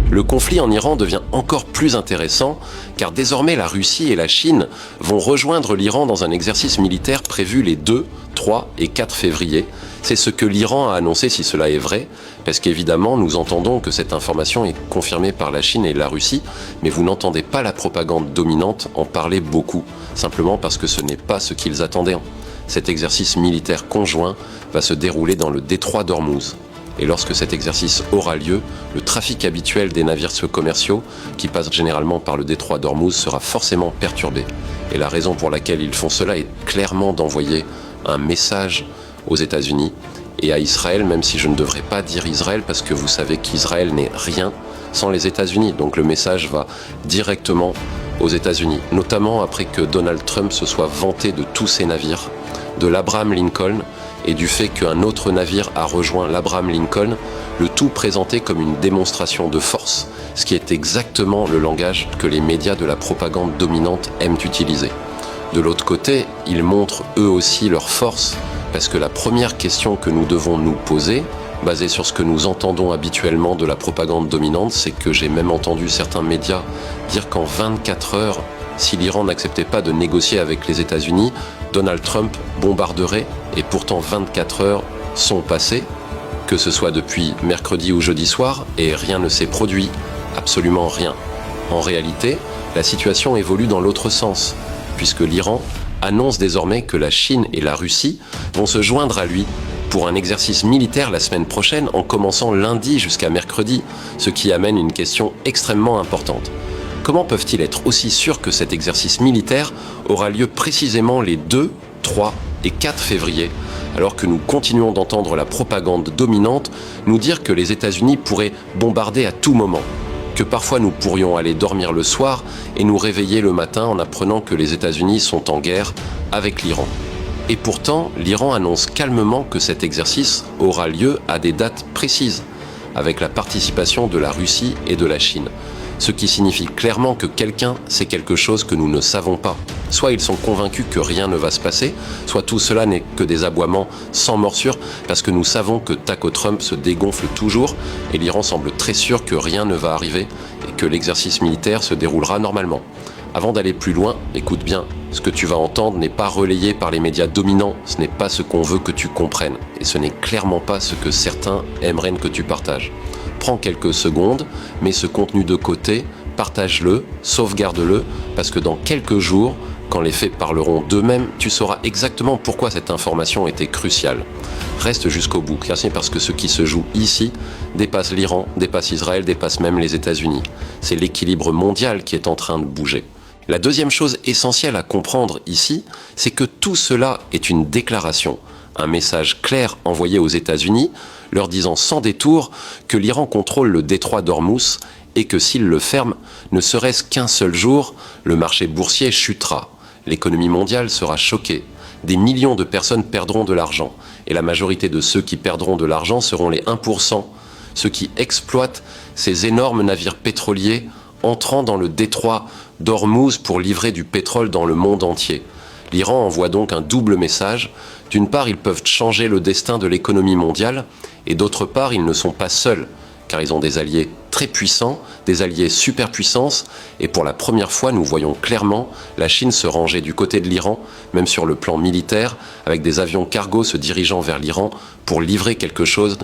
Le conflit en Iran devient encore plus intéressant car désormais la Russie et la Chine vont rejoindre l'Iran dans un exercice militaire prévu les 2, 3 et 4 février. C'est ce que l'Iran a annoncé si cela est vrai, parce qu'évidemment nous entendons que cette information est confirmée par la Chine et la Russie, mais vous n'entendez pas la propagande dominante en parler beaucoup, simplement parce que ce n'est pas ce qu'ils attendaient. Cet exercice militaire conjoint va se dérouler dans le détroit d'Ormuz. Et lorsque cet exercice aura lieu, le trafic habituel des navires commerciaux, qui passent généralement par le détroit d'Ormuz, sera forcément perturbé. Et la raison pour laquelle ils font cela est clairement d'envoyer un message aux États-Unis et à Israël, même si je ne devrais pas dire Israël, parce que vous savez qu'Israël n'est rien sans les États-Unis. Donc le message va directement aux États-Unis, notamment après que Donald Trump se soit vanté de tous ses navires, de l'Abraham Lincoln, et du fait qu'un autre navire a rejoint l'Abraham Lincoln, le tout présenté comme une démonstration de force, ce qui est exactement le langage que les médias de la propagande dominante aiment utiliser. De l'autre côté, ils montrent eux aussi leur force, parce que la première question que nous devons nous poser, basée sur ce que nous entendons habituellement de la propagande dominante, c'est que j'ai même entendu certains médias dire qu'en 24 heures, si l'Iran n'acceptait pas de négocier avec les États-Unis, Donald Trump bombarderait, et pourtant 24 heures sont passées, que ce soit depuis mercredi ou jeudi soir, et rien ne s'est produit, absolument rien. En réalité, la situation évolue dans l'autre sens, puisque l'Iran annonce désormais que la Chine et la Russie vont se joindre à lui pour un exercice militaire la semaine prochaine, en commençant lundi jusqu'à mercredi, ce qui amène une question extrêmement importante. Comment peuvent-ils être aussi sûrs que cet exercice militaire aura lieu précisément les 2, 3 et 4 février, alors que nous continuons d'entendre la propagande dominante nous dire que les États-Unis pourraient bombarder à tout moment, que parfois nous pourrions aller dormir le soir et nous réveiller le matin en apprenant que les États-Unis sont en guerre avec l'Iran. Et pourtant, l'Iran annonce calmement que cet exercice aura lieu à des dates précises, avec la participation de la Russie et de la Chine. Ce qui signifie clairement que quelqu'un sait quelque chose que nous ne savons pas. Soit ils sont convaincus que rien ne va se passer, soit tout cela n'est que des aboiements sans morsure, parce que nous savons que Taco Trump se dégonfle toujours, et l'Iran semble très sûr que rien ne va arriver, et que l'exercice militaire se déroulera normalement. Avant d'aller plus loin, écoute bien, ce que tu vas entendre n'est pas relayé par les médias dominants, ce n'est pas ce qu'on veut que tu comprennes, et ce n'est clairement pas ce que certains aimeraient que tu partages. Prends quelques secondes, mets ce contenu de côté, partage-le, sauvegarde-le, parce que dans quelques jours, quand les faits parleront d'eux-mêmes, tu sauras exactement pourquoi cette information était cruciale. Reste jusqu'au bout, car c'est parce que ce qui se joue ici dépasse l'Iran, dépasse Israël, dépasse même les États-Unis. C'est l'équilibre mondial qui est en train de bouger. La deuxième chose essentielle à comprendre ici, c'est que tout cela est une déclaration, un message clair envoyé aux États-Unis, leur disant sans détour que l'Iran contrôle le détroit d'Ormuz et que s'il le ferme, ne serait-ce qu'un seul jour, le marché boursier chutera. L'économie mondiale sera choquée. Des millions de personnes perdront de l'argent. Et la majorité de ceux qui perdront de l'argent seront les 1%, ceux qui exploitent ces énormes navires pétroliers entrant dans le détroit d'Ormuz pour livrer du pétrole dans le monde entier. L'Iran envoie donc un double message. D'une part, ils peuvent changer le destin de l'économie mondiale, et d'autre part, ils ne sont pas seuls, car ils ont des alliés très puissants, des alliés superpuissance, et pour la première fois, nous voyons clairement la Chine se ranger du côté de l'Iran, même sur le plan militaire, avec des avions cargo se dirigeant vers l'Iran pour livrer quelque chose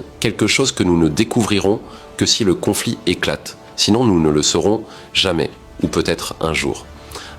que nous ne découvrirons que si le conflit éclate. Sinon, nous ne le saurons jamais, ou peut-être un jour.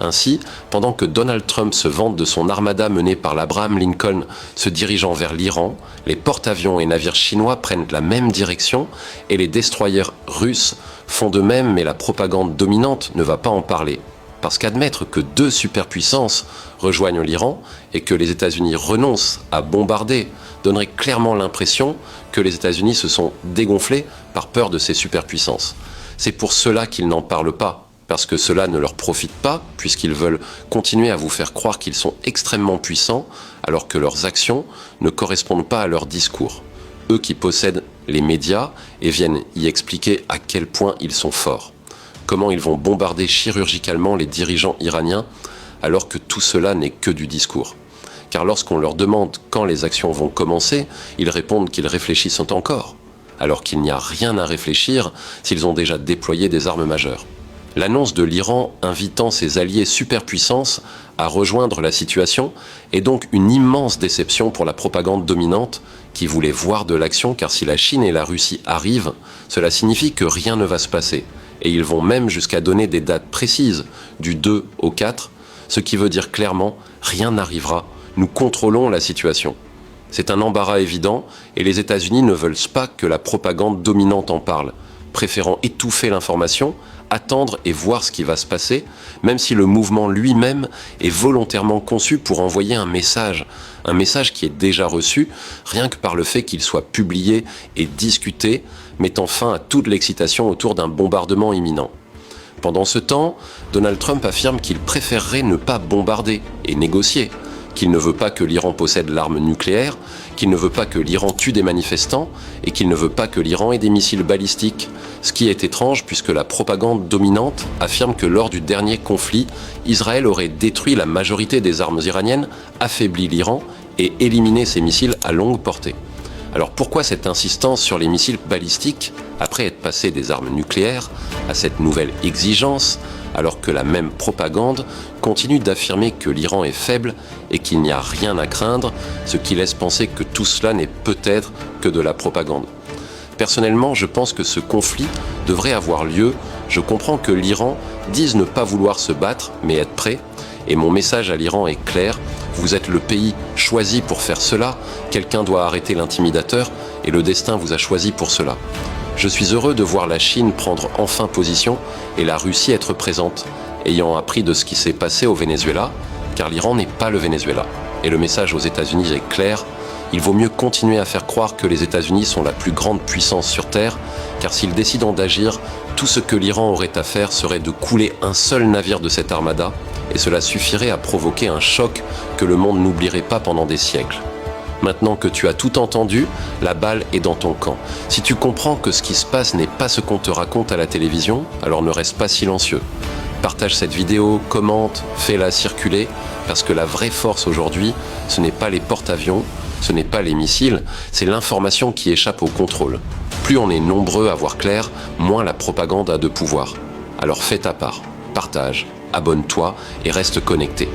Ainsi, pendant que Donald Trump se vante de son armada menée par l'Abraham Lincoln se dirigeant vers l'Iran, les porte-avions et navires chinois prennent la même direction et les destroyers russes font de même, mais la propagande dominante ne va pas en parler. Parce qu'admettre que deux superpuissances rejoignent l'Iran et que les États-Unis renoncent à bombarder donnerait clairement l'impression que les États-Unis se sont dégonflés par peur de ces superpuissances. C'est pour cela qu'ils n'en parlent pas. Parce que cela ne leur profite pas, puisqu'ils veulent continuer à vous faire croire qu'ils sont extrêmement puissants, alors que leurs actions ne correspondent pas à leur discours. Eux qui possèdent les médias et viennent y expliquer à quel point ils sont forts. Comment ils vont bombarder chirurgicalement les dirigeants iraniens, alors que tout cela n'est que du discours. Car lorsqu'on leur demande quand les actions vont commencer, ils répondent qu'ils réfléchissent encore. alors qu'il n'y a rien à réfléchir s'ils ont déjà déployé des armes majeures. L'annonce de l'Iran invitant ses alliés superpuissances à rejoindre la situation est donc une immense déception pour la propagande dominante qui voulait voir de l'action, car si la Chine et la Russie arrivent, cela signifie que rien ne va se passer. Et ils vont même jusqu'à donner des dates précises, du 2 au 4, ce qui veut dire clairement « rien n'arrivera, nous contrôlons la situation ». C'est un embarras évident et les États-Unis ne veulent pas que la propagande dominante en parle, préférant étouffer l'information, attendre et voir ce qui va se passer, même si le mouvement lui-même est volontairement conçu pour envoyer un message qui est déjà reçu, rien que par le fait qu'il soit publié et discuté, mettant fin à toute l'excitation autour d'un bombardement imminent. Pendant ce temps, Donald Trump affirme qu'il préférerait ne pas bombarder et négocier, qu'il ne veut pas que l'Iran possède l'arme nucléaire, qu'il ne veut pas que l'Iran tue des manifestants et qu'il ne veut pas que l'Iran ait des missiles balistiques. Ce qui est étrange puisque la propagande dominante affirme que lors du dernier conflit, Israël aurait détruit la majorité des armes iraniennes, affaibli l'Iran et éliminé ses missiles à longue portée. Alors pourquoi cette insistance sur les missiles balistiques, après être passé des armes nucléaires à cette nouvelle exigence, alors que la même propagande continue d'affirmer que l'Iran est faible et qu'il n'y a rien à craindre, ce qui laisse penser que tout cela n'est peut-être que de la propagande. Personnellement, je pense que ce conflit devrait avoir lieu. Je comprends que l'Iran dise ne pas vouloir se battre, mais être prêt. Et mon message à l'Iran est clair. Vous êtes le pays choisi pour faire cela. Quelqu'un doit arrêter l'intimidateur et le destin vous a choisi pour cela. Je suis heureux de voir la Chine prendre enfin position et la Russie être présente, ayant appris de ce qui s'est passé au Venezuela, car l'Iran n'est pas le Venezuela. Et le message aux États-Unis est clair. Il vaut mieux continuer à faire croire que les États-Unis sont la plus grande puissance sur Terre, car s'ils décident d'agir, tout ce que l'Iran aurait à faire serait de couler un seul navire de cette armada, et cela suffirait à provoquer un choc que le monde n'oublierait pas pendant des siècles. Maintenant que tu as tout entendu, la balle est dans ton camp. Si tu comprends que ce qui se passe n'est pas ce qu'on te raconte à la télévision, alors ne reste pas silencieux. Partage cette vidéo, commente, fais-la circuler, parce que la vraie force aujourd'hui, ce n'est pas les porte-avions, ce n'est pas les missiles, c'est l'information qui échappe au contrôle. Plus on est nombreux à voir clair, moins la propagande a de pouvoir. Alors fais ta part, partage, abonne-toi et reste connecté.